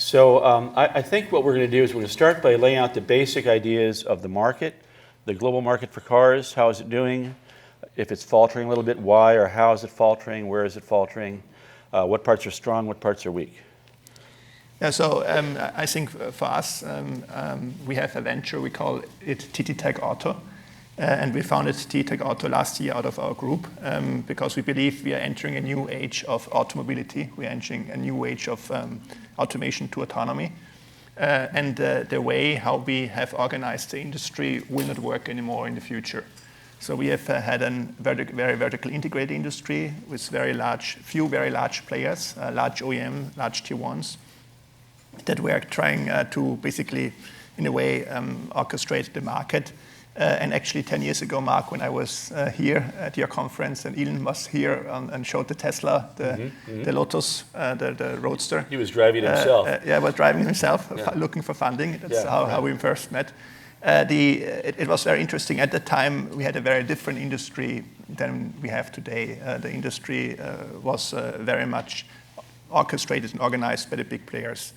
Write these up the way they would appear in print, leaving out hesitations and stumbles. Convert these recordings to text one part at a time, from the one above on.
So I think what we're going to do is we're going to start by laying out the basic ideas of the market, the global market for cars. How is it doing? If it's faltering a little bit, why or how is it faltering? Where is it faltering? What parts are strong? What parts are weak? Yeah, so I think for us, we have a venture, we call it TTTech Auto. And we founded TTTech Auto last year out of our group because we believe we are entering a new age of automobility. We're entering a new age of automation to autonomy. And the way how we have organized the industry will not work anymore in the future. So we have had a very vertically integrated industry with few very large players, large OEM, large tier ones, that were trying to basically, in a way, orchestrate the market. And actually 10 years ago, Mark, when I was here at your conference and Elon was here and showed the Tesla, the Lotus, the Roadster. He was driving himself. Yeah, was driving himself, looking for funding. That's how we first met. It was very interesting. At the time, we had a very different industry than we have today. The industry was very much orchestrated and organized by the big players.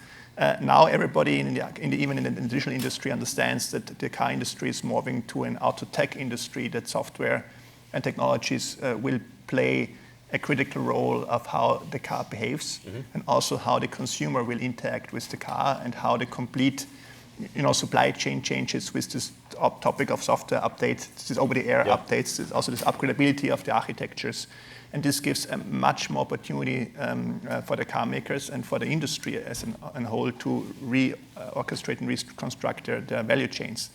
Now everybody, even in the digital industry, understands that the car industry is moving to an auto tech industry, that software and technologies will play a critical role of how the car behaves and also how the consumer will interact with the car and how the complete supply chain changes with this topic of software updates, this over-the-air updates, also this upgradability of the architectures. And this gives a much more opportunity for the car makers and for the industry as a whole to re-orchestrate and reconstruct their value chains.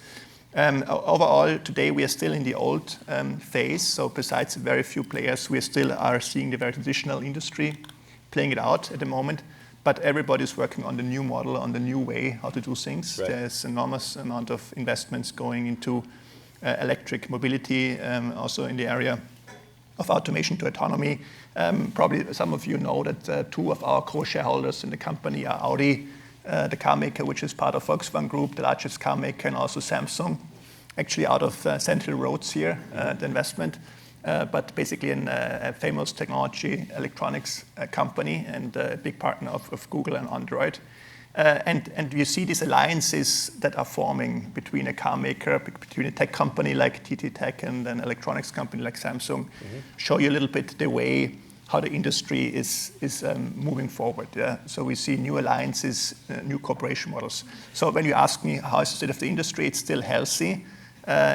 Overall, today we are still in the old phase. So besides very few players, we still are seeing the very traditional industry playing it out at the moment. But everybody's working on the new model, on the new way how to do things. Right. There's enormous amount of investments going into electric mobility, also in the area of automation to autonomy. Probably some of you know that two of our co-shareholders in the company are Audi, the car maker, which is part of Volkswagen Group, the largest car maker, and also Samsung, actually out of Central Roads here, the investment. But basically a famous technology electronics company and a big partner of Google and Android. And you see these alliances that are forming between a car maker, between a tech company like TTTech and an electronics company like Samsung, show you a little bit the way how the industry is moving forward. Yeah? So we see new alliances, new cooperation models. So when you ask me how is the state of the industry, it's still healthy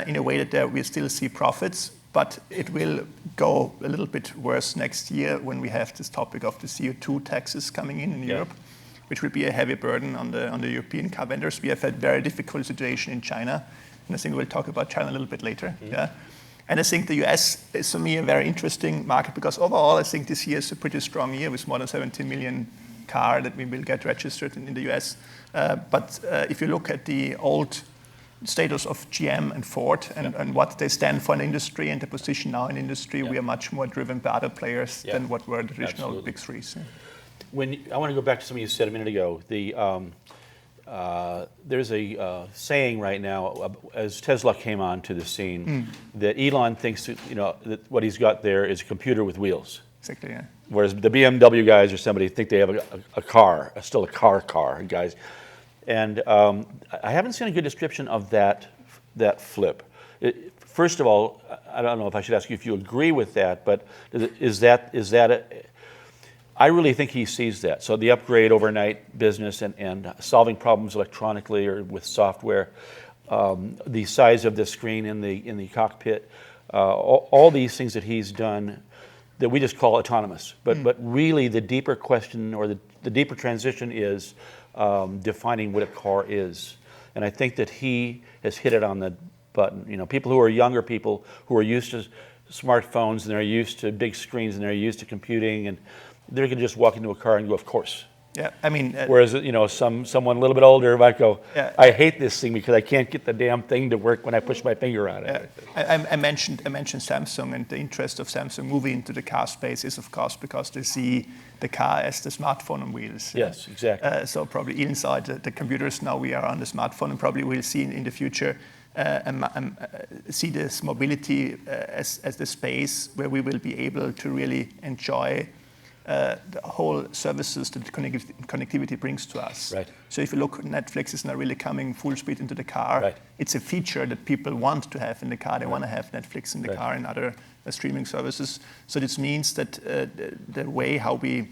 in a way that we still see profits, but it will go a little bit worse next year when we have this topic of the CO2 taxes coming in Europe, which will be a heavy burden on the European car vendors. We have had a very difficult situation in China, and I think we'll talk about China a little bit later. Yeah? And I think the US is, for me, a very interesting market because overall, I think this year is a pretty strong year with more than 70 million cars that we will get registered in the US. But if you look at the old status of GM and Ford and what they stand for in the industry and the position now in the industry, we are much more driven by other players than what were the traditional big threes. I want to go back to something you said a minute ago. There's a saying right now, as Tesla came onto the scene, that Elon thinks that what he's got there is a computer with wheels. Exactly. Yeah. Whereas the BMW guys or somebody think they have a car, still a car, guys. And I haven't seen a good description of that flip. First of all, I don't know if I should ask you if you agree with that, but is that I really think he sees that. So the upgrade overnight business and solving problems electronically or with software, the size of the screen in the cockpit, all these things that he's done that we just call autonomous. But really the deeper question or the deeper transition is defining what a car is. And I think that he has hit it on the button. People who are younger people who are used to smartphones and they're used to big screens and they're used to computing and they're going to just walk into a car and go, of course. Yeah, I mean. Whereas someone a little bit older might go, I hate this thing because I can't get the damn thing to work when I push my finger on it. I mentioned Samsung, and the interest of Samsung moving into the car space is of course because they see the car as the smartphone on wheels. Yes, exactly. So probably inside the computers now we are on the smartphone, and probably we'll see in the future see this mobility as the space where we will be able to really enjoy the whole services that connectivity brings to us. Right. So if you look, Netflix is now really coming full speed into the car. Right. It's a feature that people want to have in the car. They want to have Netflix in the car and other streaming services. So this means that the way how we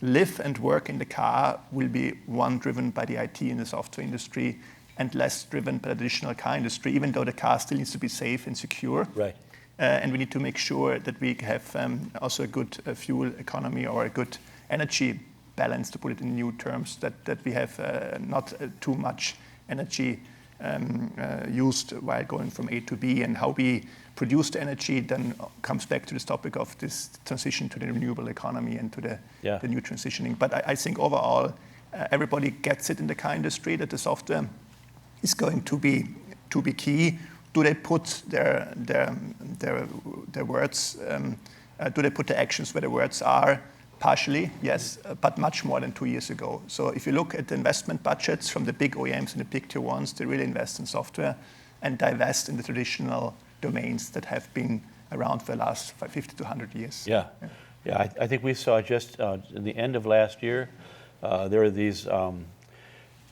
live and work in the car will be one driven by the IT and the software industry and less driven by the traditional car industry, even though the car still needs to be safe and secure. Right. And we need to make sure that we have also a good fuel economy or a good energy balance, to put it in new terms, that we have not too much energy used while going from A to B, and how we produce the energy then comes back to this topic of this transition to the renewable economy and to the new transitioning. But I think overall, everybody gets it in the car industry that the software is going to be key. Do they put their words? Do they put the actions where the words are? Partially, yes, but much more than 2 years ago. So if you look at the investment budgets from the big OEMs and the big tier ones, they really invest in software and divest in the traditional domains that have been around for the last 50 to 100 years. Yeah. I think we saw just in the end of last year, there were these.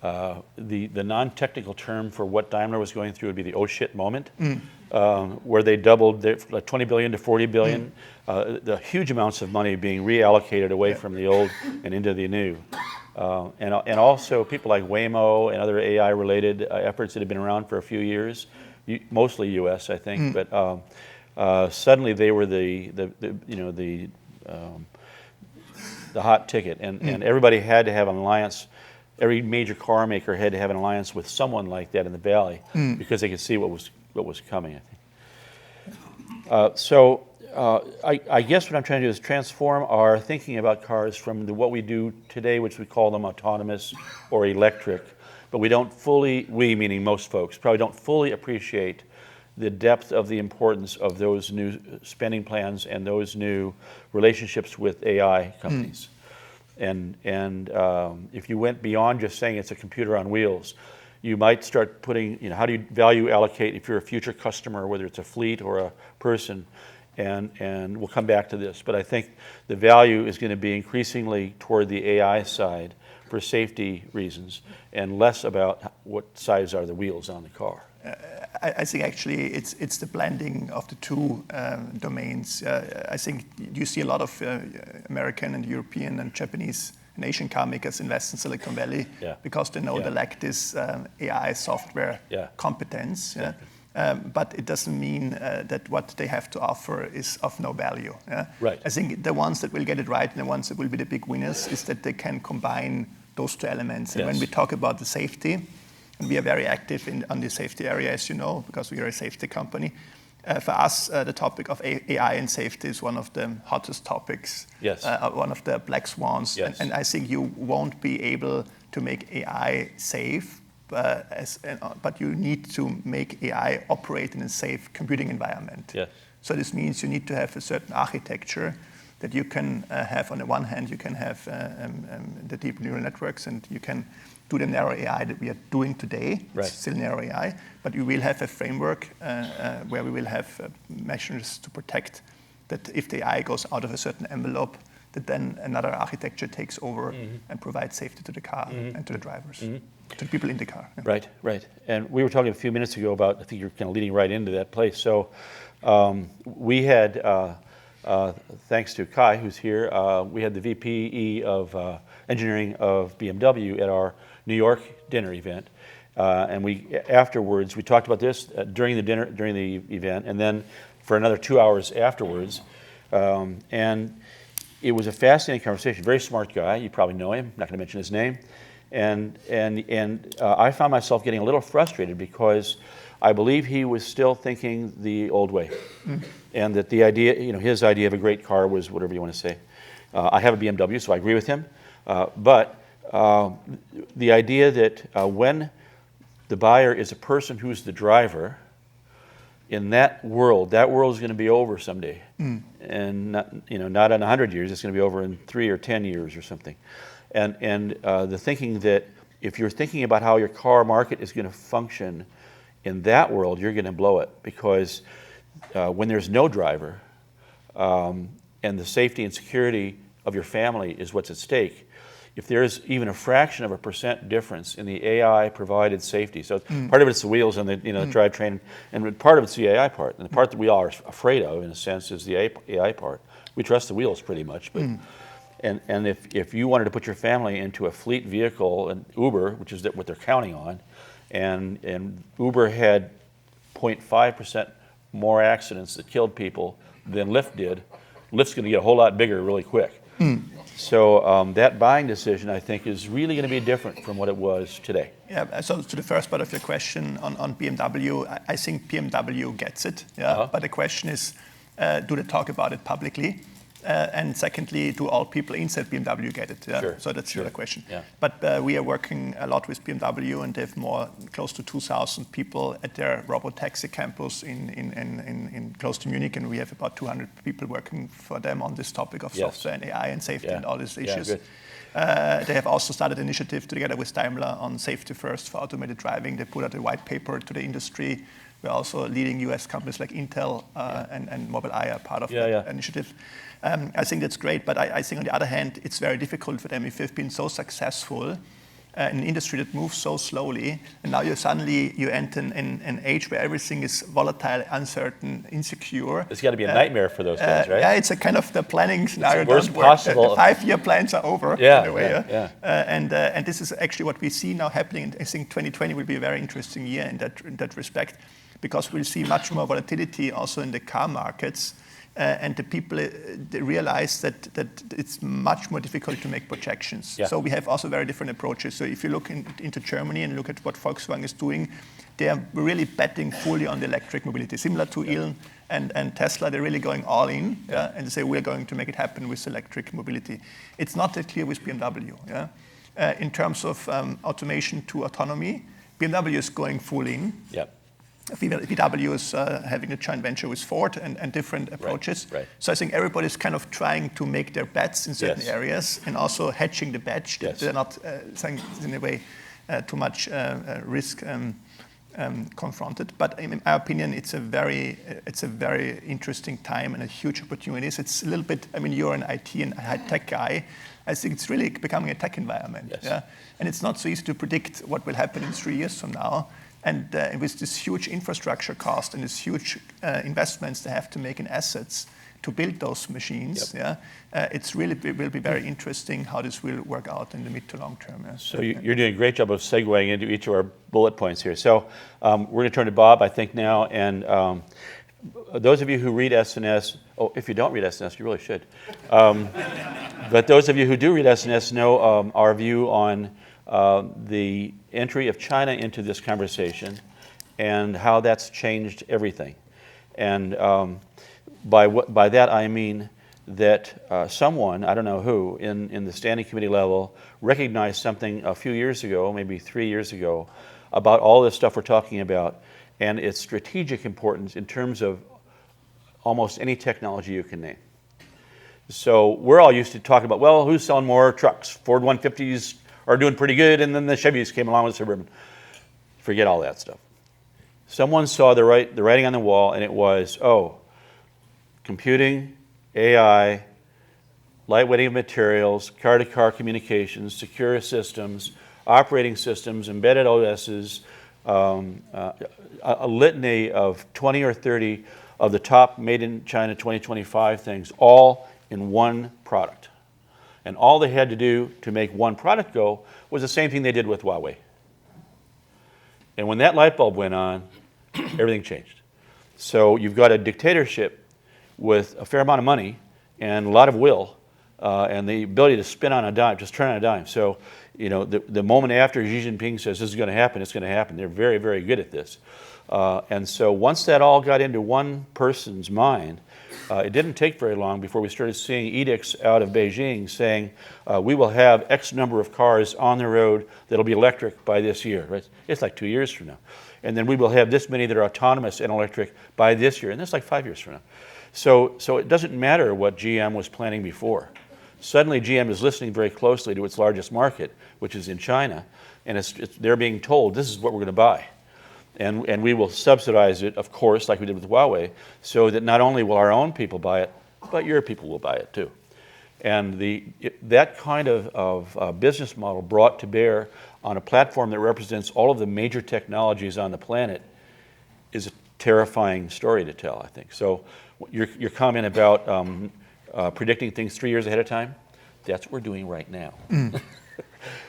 The non-technical term for what Daimler was going through would be the oh shit moment, where they doubled like 20 billion to 40 billion, the huge amounts of money being reallocated away from the old and into the new. And also people like Waymo and other AI-related efforts that have been around for a few years, mostly U.S. I think, but suddenly they were the hot ticket, and everybody had to have an alliance. Every major car maker had to have an alliance with someone like that in the valley because they could see what was coming, I think. I guess what I'm trying to do is transform our thinking about cars from what we do today, which we call them autonomous or electric, but we meaning most folks, probably don't fully appreciate the depth of the importance of those new spending plans and those new relationships with AI companies. And if you went beyond just saying it's a computer on wheels, you might start putting, how do you value allocate if you're a future customer, whether it's a fleet or a person, and we'll come back to this. But I think the value is going to be increasingly toward the AI side for safety reasons and less about what size are the wheels on the car. I think actually it's the blending of the two domains. I think you see a lot of American and European and Japanese and Asian car makers invest in Silicon Valley because they know they lack this AI software competence. But it doesn't mean that what they have to offer is of no value. Right. I think the ones that will get it right and the ones that will be the big winners is that they can combine those two elements. And when we talk about the safety, and we are very active on the safety area, as you know, because we are a safety company. For us, the topic of AI and safety is one of the hottest topics, one of the black swans. Yes. And I think you won't be able to make AI safe, but you need to make AI operate in a safe computing environment. Yes. So this means you need to have a certain architecture that you can have. On the one hand, you can have the deep neural networks, and you can do the narrow AI that we are doing today. Right. It's still narrow AI, but we will have a framework where we will have measures to protect that if the AI goes out of a certain envelope, that then another architecture takes over and provides safety to the car and to the drivers, to the people in the car. Yeah. Right. And we were talking a few minutes ago about, I think you're kind of leading right into that place. So we had, thanks to Kai, who's here, we had the VPE of engineering of BMW at our New York dinner event, and afterwards we talked about this during the event, and then for another 2 hours afterwards, and it was a fascinating conversation. Very smart guy, you probably know him. I'm not going to mention his name, and I found myself getting a little frustrated because I believe he was still thinking the old way, and that the idea, his idea of a great car was whatever you want to say. I have a BMW, so I agree with him, but the idea that when the buyer is a person who's the driver, in that world is going to be over someday, and not in 100 years. It's going to be over in 3 or 10 years or something, and the thinking that if you're thinking about how your car market is going to function in that world, you're going to blow it, because when there's no driver and the safety and security of your family is what's at stake, if there's even a fraction of a % difference in the AI-provided safety, so part of it's the wheels and the drivetrain, and part of it's the AI part. And the part that we all are afraid of, in a sense, is the AI part. We trust the wheels pretty much, but and if you wanted to put your family into a fleet vehicle, and Uber, which is what they're counting on, and Uber had 0.5% more accidents that killed people than Lyft did, Lyft's going to get a whole lot bigger really quick. So that buying decision, I think, is really going to be different from what it was today. Yeah, so to the first part of your question on BMW, I think BMW gets it, yeah. But the question is, do they talk about it publicly? And secondly, do all people inside BMW get it? Yeah? Sure. So that's the other question. Yeah. But we are working a lot with BMW, and they have close to 2,000 people at their robotaxi campus in close to Munich, and we have about 200 people working for them on this topic of software and AI and safety and all these issues. Good. They have also started an initiative together with Daimler on safety first for automated driving. They put out a white paper to the industry. We're also leading US companies like Intel and Mobileye are part of that initiative. I think that's great, but I think on the other hand, it's very difficult for them if they've been so successful in an industry that moves so slowly, and now you enter an age where everything is volatile, uncertain, insecure. It's got to be a nightmare for those guys, right? Yeah, it's a kind of the planning scenario. It's the worst possible. The 5-year plans are over. And this is actually what we see now happening. And I think 2020 will be a very interesting year in that respect, because we'll see much more volatility also in the car markets. And the people they realize that it's much more difficult to make projections. So we have also very different approaches. So if you look into Germany and look at what Volkswagen is doing, they are really betting fully on the electric mobility. Similar to Elon and Tesla, they're really going all in, and they say we're going to make it happen with electric mobility. It's not that clear with BMW. In terms of automation to autonomy, BMW is going full in. VW is having a joint venture with Ford and different approaches. So I think everybody's kind of trying to make their bets in certain areas and also hedging the bet. They're not saying in a way too much risk confronted. But in my opinion, it's a very interesting time and a huge opportunities. It's a little bit. I mean, you're an IT and high tech guy. I think it's really becoming a tech environment. And it's not so easy to predict what will happen in 3 years from now. And with this huge infrastructure cost and this huge investments they have to make in assets to build those machines, it's really will be very interesting how this will work out in the mid to long term. So you're doing a great job of segueing into each of our bullet points here. So we're going to turn to Bob, I think, now. And those of you who read SNS, if you don't read SNS, you really should. But those of you who do read SNS know our view on the entry of China into this conversation and how that's changed everything. And by that I mean that someone, I don't know who, in the standing committee level recognized something a few years ago, maybe 3 years ago, about all this stuff we're talking about and its strategic importance in terms of almost any technology you can name. So we're all used to talking about, well, who's selling more trucks? Ford 150s are doing pretty good, and then the Chevys came along with Suburban. Forget all that stuff. Someone saw the writing on the wall, and it was, computing, AI, lightweighting of materials, car-to-car communications, secure systems, operating systems, embedded OSs, a litany of 20 or 30 of the top Made in China 2025 things, all in one product. And all they had to do to make one product go was the same thing they did with Huawei. And when that light bulb went on, everything changed. So you've got a dictatorship with a fair amount of money and a lot of will and the ability to spin on a dime, just turn on a dime. So, the moment after Xi Jinping says this is going to happen, it's going to happen. They're very, very good at this. And so once that all got into one person's mind, it didn't take very long before we started seeing edicts out of Beijing saying we will have X number of cars on the road that'll be electric by this year. Right? It's like 2 years from now. And then we will have this many that are autonomous and electric by this year. And that's like 5 years from now. So it doesn't matter what GM was planning before. Suddenly GM is listening very closely to its largest market, which is in China. And they're being told, this is what we're going to buy. And we will subsidize it, of course, like we did with Huawei, so that not only will our own people buy it, but your people will buy it too. And that kind of business model brought to bear on a platform that represents all of the major technologies on the planet is a terrifying story to tell, I think. So your comment about predicting things 3 years ahead of time, that's what we're doing right now.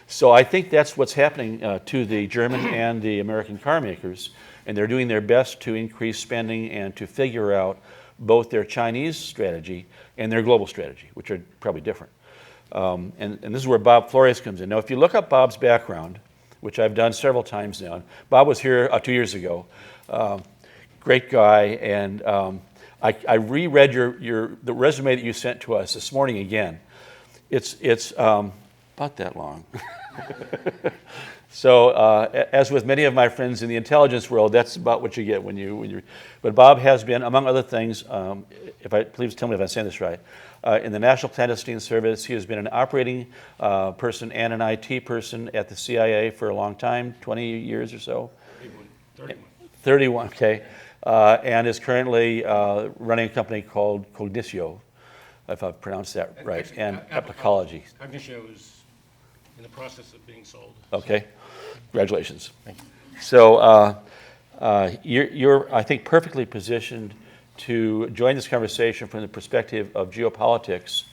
So I think that's what's happening to the German and the American car makers, and they're doing their best to increase spending and to figure out both their Chinese strategy and their global strategy, which are probably different. And this is where Bob Flores comes in. Now, if you look up Bob's background, which I've done several times now, Bob was here 2 years ago. Great guy, and I reread the resume that you sent to us this morning again. It's about that long. So, as with many of my friends in the intelligence world, that's about what you get when you. But Bob has been, among other things, please tell me if I'm saying this right, in the National Clandestine Service. He has been an operating person and an IT person at the CIA for a long time, 20 years or so. 31, okay. And is currently running a company called Cognitio, if I've pronounced that right, and Applicology. Cognitio is in the process of being sold. Okay, congratulations. Thank you. So you're, I think, perfectly positioned to join this conversation from the perspective of geopolitics.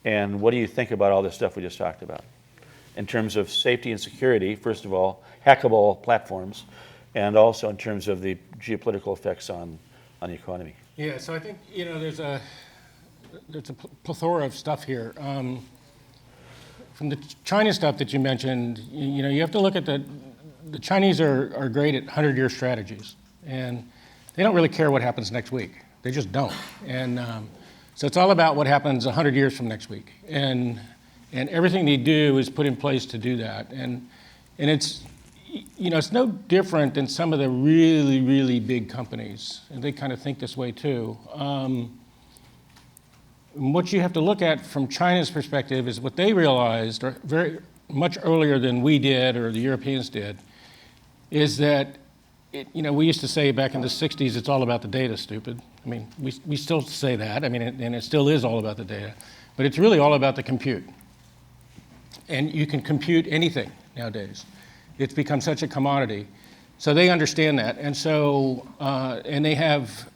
And what do you think about all this stuff we just talked about? In terms of safety and security, first of all, hackable platforms, and also in terms of the geopolitical effects on the economy. Yeah, so I think, there's a plethora of stuff here. From the China stuff that you mentioned, you have to look at the Chinese are great at 100-year strategies, and they don't really care what happens next week. They just don't. And so it's all about what happens 100 years from next week. And everything they do is put in place to do that. And it's, it's no different than some of the really, really big companies. And they kind of think this way too. What you have to look at from China's perspective is what they realized very much earlier than we did or the Europeans did, is that, we used to say back in the 60s, it's all about the data, stupid. I mean, we still say that, and it still is all about the data, but it's really all about the compute. And you can compute anything nowadays. It's become such a commodity. So they understand that, and so, and they have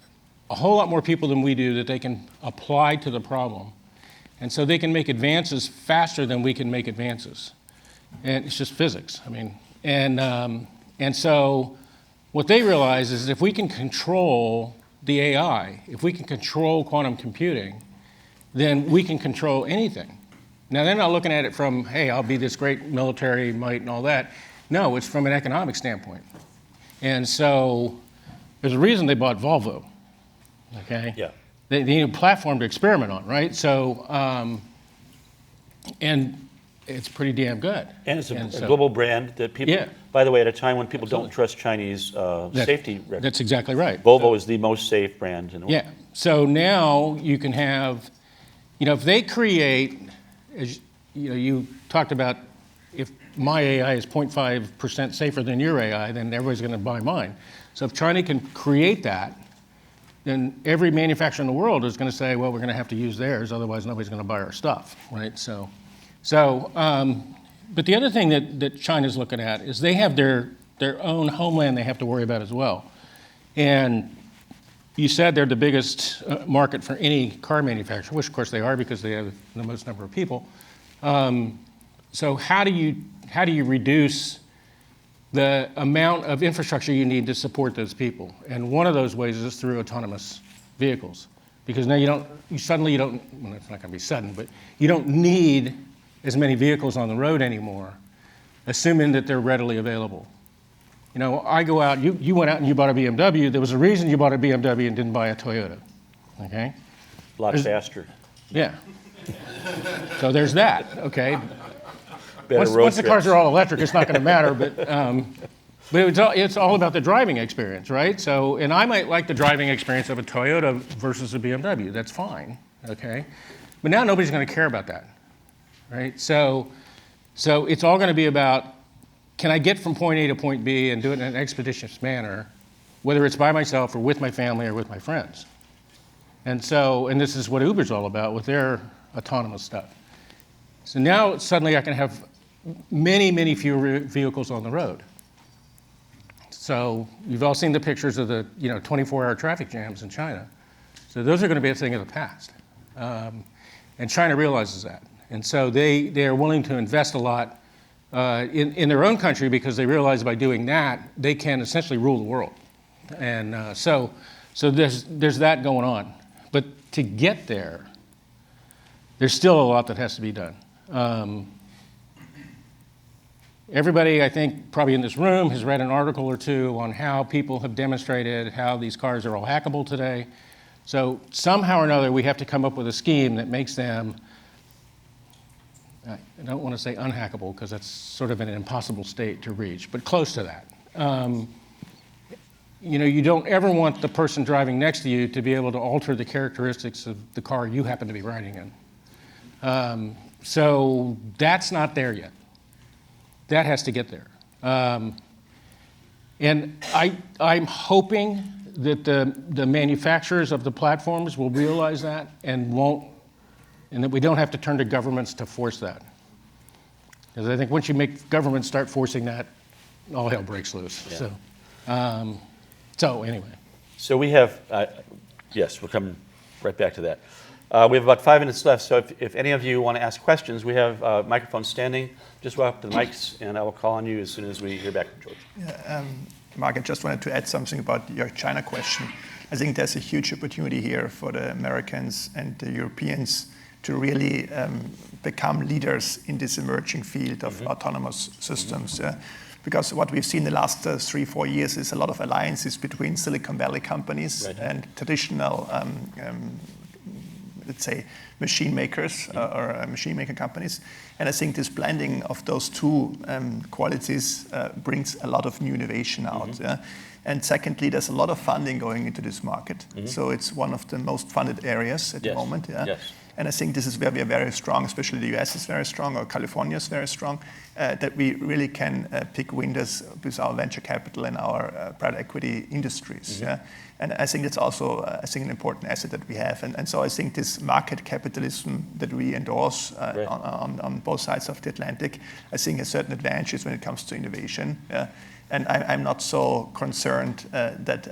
a whole lot more people than we do that they can apply to the problem. And so they can make advances faster than we can make advances. And it's just physics. And so what they realize is if we can control the AI, if we can control quantum computing, then we can control anything. Now, they're not looking at it from, hey, I'll be this great military might and all that. No, it's from an economic standpoint. And so there's a reason they bought Volvo. Okay. Yeah. They need a platform to experiment on, right? So, and it's pretty damn good. And it's a global brand that people, by the way, at a time when people don't trust Chinese safety records. That's exactly right. Volvo is the most safe brand in the world. Yeah. So now you can have, if they create, as you talked about, if my AI is 0.5% safer than your AI, then everybody's going to buy mine. So if China can create that, then every manufacturer in the world is going to say, well, we're going to have to use theirs, otherwise nobody's going to buy our stuff, right? But the other thing that China's looking at is they have their own homeland they have to worry about as well. And you said they're the biggest market for any car manufacturer, which of course they are because they have the most number of people. So how do you reduce the amount of infrastructure you need to support those people? And one of those ways is through autonomous vehicles. Because now you don't, it's not going to be sudden, but you don't need as many vehicles on the road anymore, assuming that they're readily available. I go out, you went out and you bought a BMW, there was a reason you bought a BMW and didn't buy a Toyota, okay? A lot faster. Yeah. So there's that, okay? Once the cars are all electric, it's not going to matter, but it's all about the driving experience, right? So, and I might like the driving experience of a Toyota versus a BMW. That's fine, okay? But now nobody's going to care about that, right? So it's all going to be about, can I get from point A to point B and do it in an expeditious manner, whether it's by myself or with my family or with my friends? And this is what Uber's all about with their autonomous stuff. So now suddenly I can have many, many fewer vehicles on the road. So you've all seen the pictures of the 24-hour traffic jams in China. So those are going to be a thing of the past. And China realizes that. And so they are willing to invest a lot in their own country because they realize by doing that, they can essentially rule the world. And so there's that going on. But to get there, there's still a lot that has to be done. Everybody, I think, probably in this room has read an article or two on how people have demonstrated how these cars are all hackable today. So somehow or another, we have to come up with a scheme that makes them, I don't want to say unhackable because that's sort of an impossible state to reach, but close to that. You don't ever want the person driving next to you to be able to alter the characteristics of the car you happen to be riding in. So that's not there yet. That has to get there. And I'm hoping that the manufacturers of the platforms will realize that and that we don't have to turn to governments to force that. Because I think once you make governments start forcing that, all hell breaks loose. Yeah. So anyway. So we have, yes, we'll come right back to that. We have about 5 minutes left, so if any of you want to ask questions, we have microphones standing. Just walk up to the mics, and I will call on you as soon as we hear back from George. Yeah, Mark, I just wanted to add something about your China question. I think there's a huge opportunity here for the Americans and the Europeans to really become leaders in this emerging field of autonomous systems. Because what we've seen the last 3-4 years is a lot of alliances between Silicon Valley companies and traditional let's say, machine makers or machine maker companies. And I think this blending of those two qualities brings a lot of new innovation out. And secondly, there's a lot of funding going into this market. So it's one of the most funded areas at the moment. Yes. And I think this is where we are very strong, especially the US is very strong, or California is very strong, that we really can pick winners with our venture capital and our private equity industries. And I think that's also, an important asset that we have. And so I think this market capitalism that we endorse on both sides of the Atlantic, I think has certain advantages when it comes to innovation. And I'm not so concerned that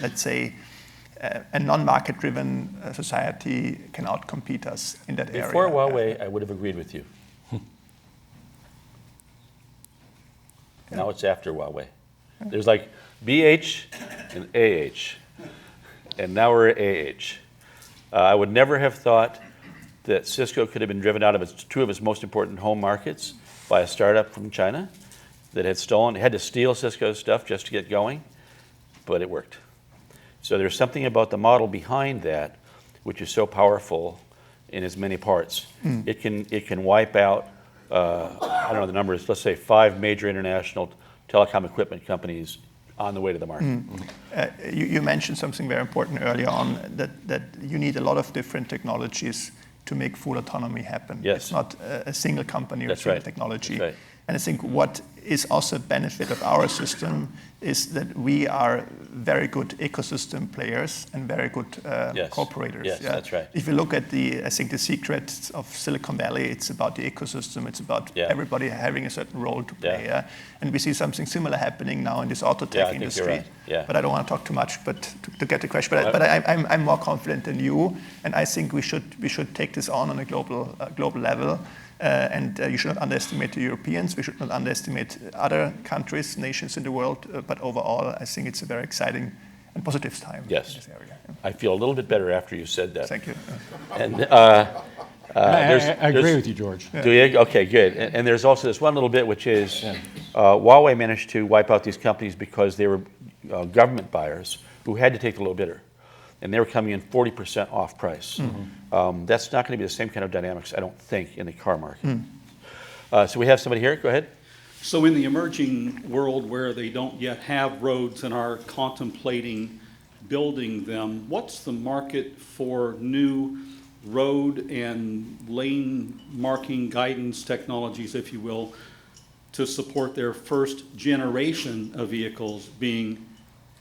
let's say, a non-market-driven society can outcompete us in that area. Before Huawei, I would have agreed with you. Now it's after Huawei. There's like BH and AH, and now we're at AH. I would never have thought that Cisco could have been driven out of two of its most important home markets by a startup from China that had to steal Cisco's stuff just to get going, but it worked. So there's something about the model behind that which is so powerful in its many parts. It can wipe out, I don't know the numbers, let's say 5 major international telecom equipment companies on the way to the market. You mentioned something very important earlier on, that you need a lot of different technologies to make full autonomy happen. Yes. It's not a single company or a single technology. That's right. And I think what is also a benefit of our system is that we are very good ecosystem players and very good cooperators. Yes, that's right. If you look at I think the secret of Silicon Valley, it's about the ecosystem. It's about everybody having a certain role to play. And we see something similar happening now in this auto tech industry. Right. But I don't want to talk too much, but to get the question. But I'm more confident than you, and I think we should take this on a global level. And you should not underestimate the Europeans. We should not underestimate other countries, nations in the world. But overall, I think it's a very exciting and positive time in this area. I feel a little bit better after you said that. Thank you. And I agree with you, George. Do you? Okay, good. And there's also this one little bit, which is Huawei managed to wipe out these companies because they were government buyers who had to take the low bidder. And they were coming in 40% off price. That's not going to be the same kind of dynamics, I don't think, in the car market. So we have somebody here. Go ahead. So in the emerging world where they don't yet have roads and are contemplating building them, what's the market for new road and lane marking guidance technologies, if you will, to support their first generation of vehicles being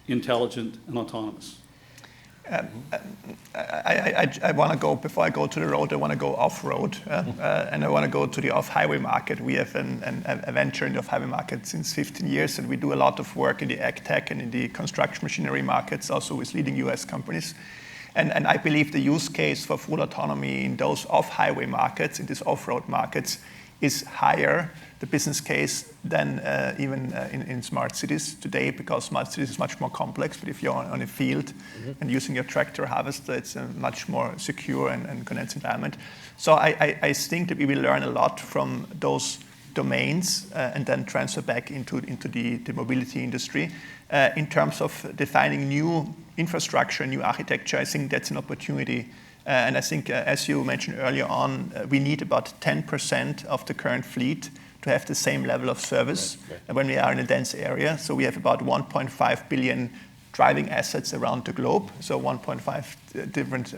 intelligent and autonomous? I want to go, before I go to the road, I want to go off-road, and I want to go to the off-highway market. We have a venture in the off-highway market since 15 years, and we do a lot of work in the ag tech and in the construction machinery markets, also with leading US companies. And I believe the use case for full autonomy in those off-highway markets, in these off-road markets, is higher, the business case, than even in smart cities today, because smart cities is much more complex. But if you're on a field and using your tractor harvester, it's a much more secure and condensed environment. So I think that we will learn a lot from those domains and then transfer back into the mobility industry. In terms of defining new infrastructure, new architecture, I think that's an opportunity. And I think, as you mentioned earlier on, we need about 10% of the current fleet to have the same level of service when we are in a dense area. So we have about 1.5 billion driving assets around the globe, so 1.5 different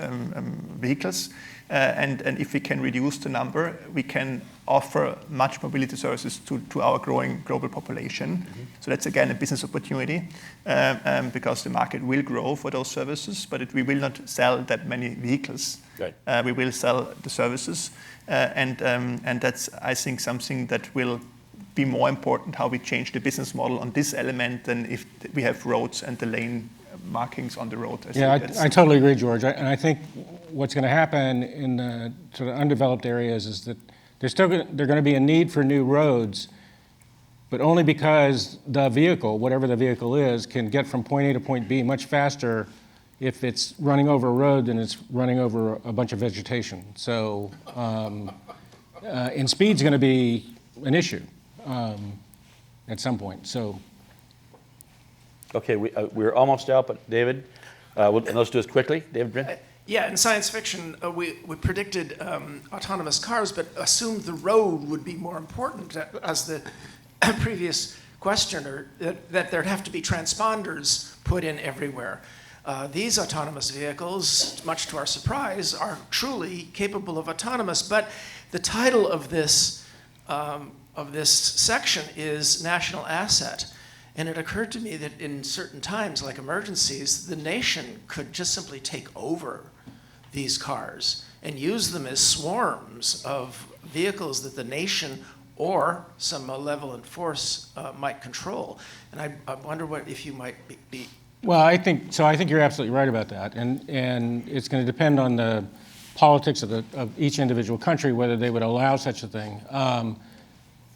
vehicles. And if we can reduce the number, we can offer much mobility services to our growing global population. So that's, again, a business opportunity because the market will grow for those services, but we will not sell that many vehicles. Right. We will sell the services. And that's, I think, something that will be more important, how we change the business model on this element than if we have roads and the lane markings on the road. I totally agree, George. And I think what's going to happen in the sort of undeveloped areas is that there's going to be a need for new roads, but only because the vehicle, whatever the vehicle is, can get from point A to point B much faster if it's running over a road than it's running over a bunch of vegetation. So, and speed's going to be an issue at some point. So. Okay, we're almost out, but David, and let's do this quickly. David Brin? Yeah, in science fiction, we predicted autonomous cars, but assumed the road would be more important, as the previous questioner, that there'd have to be transponders put in everywhere. These autonomous vehicles, much to our surprise, are truly capable of autonomous, but the title of this section is National Asset. And it occurred to me that in certain times, like emergencies, the nation could just simply take over these cars and use them as swarms of vehicles that the nation or some malevolent force might control. And I wonder if you might be. Well, I think you're absolutely right about that. And it's going to depend on the politics of each individual country, whether they would allow such a thing.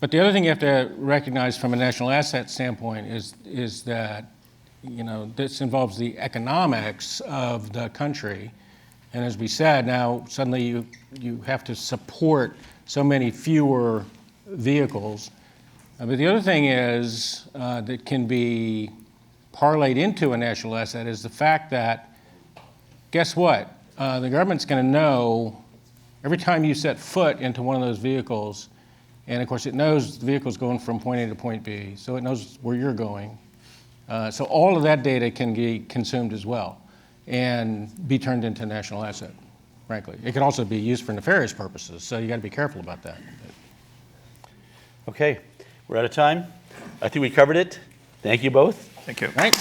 But the other thing you have to recognize from a national asset standpoint is that, this involves the economics of the country. And as we said, now suddenly you have to support so many fewer vehicles. But the other thing is that can be parlayed into a national asset is the fact that, guess what? The government's going to know every time you set foot into one of those vehicles. And of course, it knows the vehicle's going from point A to point B, so it knows where you're going. So all of that data can be consumed as well and be turned into a national asset, frankly. It could also be used for nefarious purposes, so you got to be careful about that. Okay, we're out of time. I think we covered it. Thank you both. Thank you. Right.